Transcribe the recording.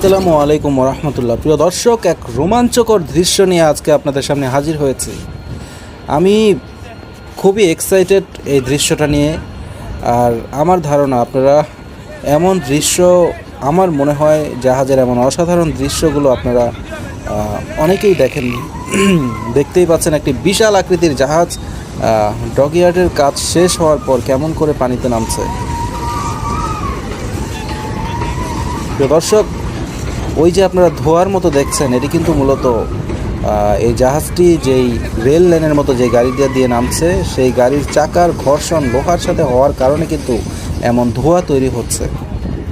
আসসালামু আলাইকুম রহমতুল্লাহ। প্রিয় দর্শক, এক রোমাঞ্চকর দৃশ্য নিয়ে আজকে আপনাদের সামনে হাজির হয়েছে। আমি খুবই এক্সাইটেড এই দৃশ্যটা নিয়ে। আর আমার ধারণা আপনারা এমন দৃশ্য, আমার মনে হয় জাহাজের এমন অসাধারণ দৃশ্যগুলো আপনারা অনেকেই দেখেননি। দেখতেই পাচ্ছেন একটি বিশাল আকৃতির জাহাজ ডকইয়ার্ডের কাজ শেষ হওয়ার পর কেমন করে পানিতে নামছে। প্রিয় দর্শক, ওই যে আপনারা ধোয়ার মতো দেখছেন, এটি কিন্তু মূলত এই জাহাজটি যেই রেল লাইনের মতো যে গাড়িটা দিয়ে নামছে, সেই গাড়ির চাকার ঘর্ষণ লোহার সাথে হওয়ার কারণে কিন্তু এমন ধোঁয়া তৈরি হচ্ছে।